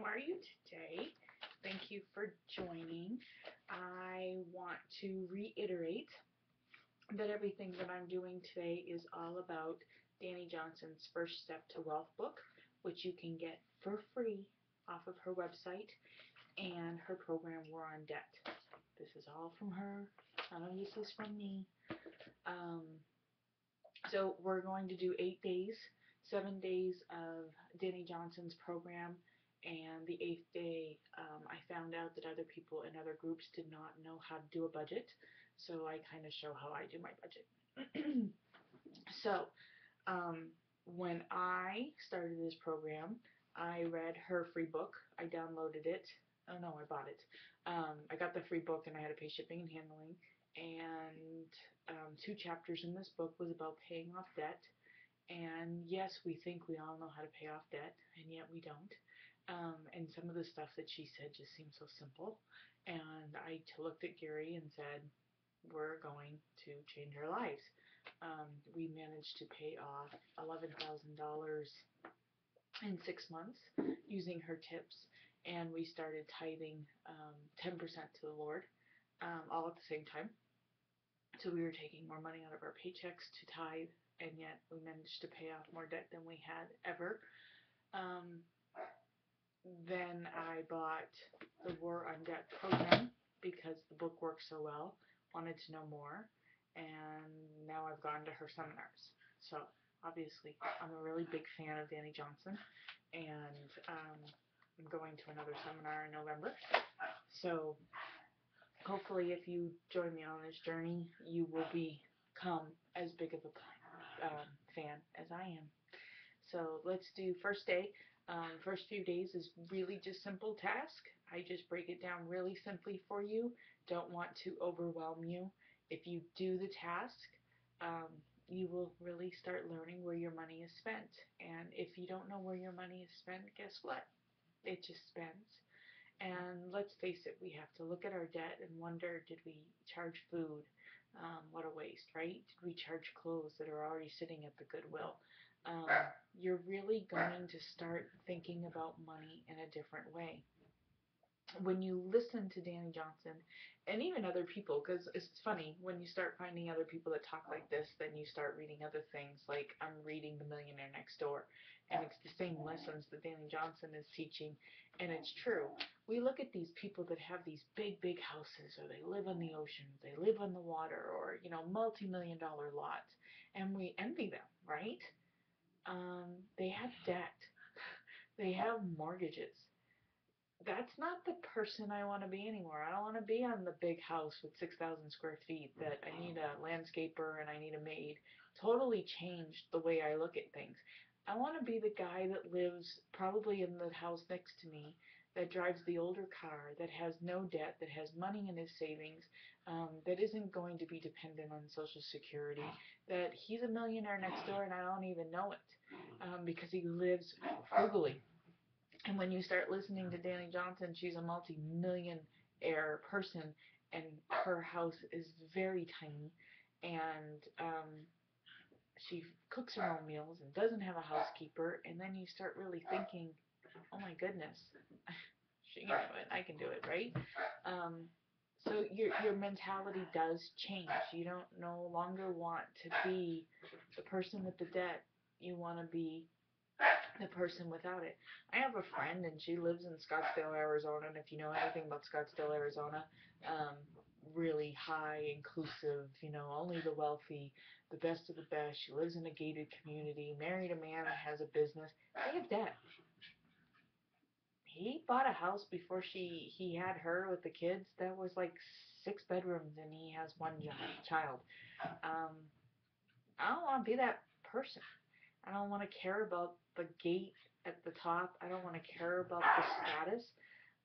how are you today? Thank you for joining. I want to reiterate that everything that I'm doing today is all about Danny Johnson's First Step to Wealth book, which you can get for free off of her website, and her program War on Debt. This is all from her. None of this is from me. So we're going to do 8 days, 7 days of Danny Johnson's program, and the 8th day I found out that other people in other groups did not know how to do a budget, so I kind of show how I do my budget. So when I started this program, I read her free book. I downloaded it. Oh no, I bought it. I got the free book and I had to pay shipping and handling. And 2 chapters in this book was about paying off debt. And yes, we think we all know how to pay off debt, and yet we don't. And some of the stuff that she said just seemed so simple. And I looked at Gary and said, we're going to change our lives. We managed to pay off $11,000 in 6 months using her tips, and we started tithing 10% to the Lord all at the same time. So we were taking more money out of our paychecks to tithe, and yet we managed to pay off more debt than we had ever. Then I bought the War on Debt program because the book worked so well, wanted to know more, and now I've gone to her seminars. So obviously I'm a really big fan of Danny Johnson, and I'm going to another seminar in November. So hopefully if you join me on this journey, you will become as big of a fan as I am. So let's do first day. First few days is really just simple task. I just break it down really simply for you. Don't want to overwhelm you. If you do the task, you will really start learning where your money is spent. And if you don't know where your money is spent, guess what? It just spends. And let's face it, we have to look at our debt and wonder, did we charge food? What a waste, right? Did we charge clothes that are already sitting at the Goodwill? You're really going to start thinking about money in a different way. When you listen to Danny Johnson, and even other people, because it's funny, when you start finding other people that talk like this, then you start reading other things, like I'm reading The Millionaire Next Door, and it's the same lessons that Danny Johnson is teaching, and it's true. We look at these people that have these big, big houses, or they live on the ocean, they live on the water, or, multi-million-dollar lots, and we envy them, right? They have debt. They have mortgages. That's not the person I want to be anymore. I don't want to be on the big house with 6,000 square feet that I need a landscaper and I need a maid. Totally changed the way I look at things. I want to be the guy that lives probably in the house next to me, that drives the older car, that has no debt, that has money in his savings, that isn't going to be dependent on Social Security, that he's a millionaire next door and I don't even know it, because he lives frugally. And when you start listening to Danny Johnson, she's a multi-millionaire person, and her house is very tiny, and she cooks her own meals and doesn't have a housekeeper, and then you start really thinking, oh my goodness, she can do it, I can do it, right? So your mentality does change. You don't no longer want to be the person with the debt. You want to be the person without it. I have a friend, and she lives in Scottsdale, Arizona, and if you know anything about Scottsdale, Arizona, really high, inclusive, only the wealthy, the best of the best. She lives in a gated community, married a man that has a business. They have debt. He bought a house before he had her with the kids that was like 6 bedrooms, and he has 1 child. I don't want to be that person. I don't want to care about the gate at the top. I don't want to care about the status.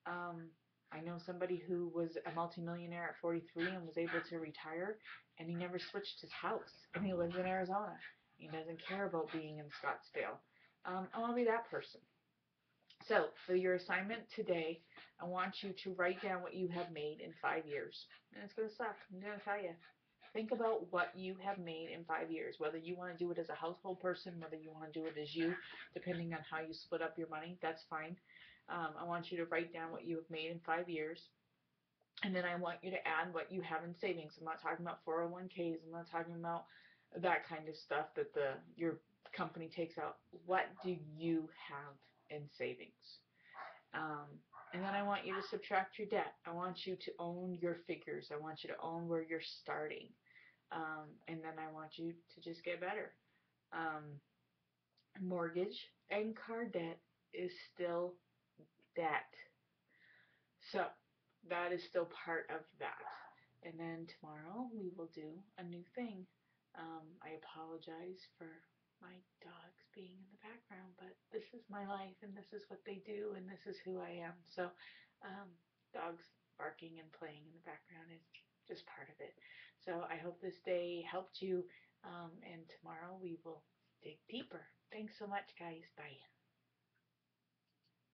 I know somebody who was a multimillionaire at 43 and was able to retire, and he never switched his house, and he lives in Arizona. He doesn't care about being in Scottsdale. I want to be that person. So for your assignment today, I want you to write down what you have made in 5 years. And it's going to suck. I'm going to tell you. think about what you have made in 5 years, whether you want to do it as a household person, whether you want to do it as you, depending on how you split up your money, that's fine. I want you to write down what you have made in 5 years. And then I want you to add what you have in savings. I'm not talking about 401ks. I'm not talking about that kind of stuff that your company takes out. What do you have in savings? And then I want you to subtract your debt. I want you to own your figures. I want you to own where you're starting. And then I want you to just get better. Mortgage and car debt is still debt. So that is still part of that. And then tomorrow we will do a new thing. I apologize for my dogs being in the background, but this is my life and this is what they do and this is who I am. So dogs barking and playing in the background is just part of it. So I hope this day helped you, and tomorrow we will dig deeper. Thanks so much, guys. Bye.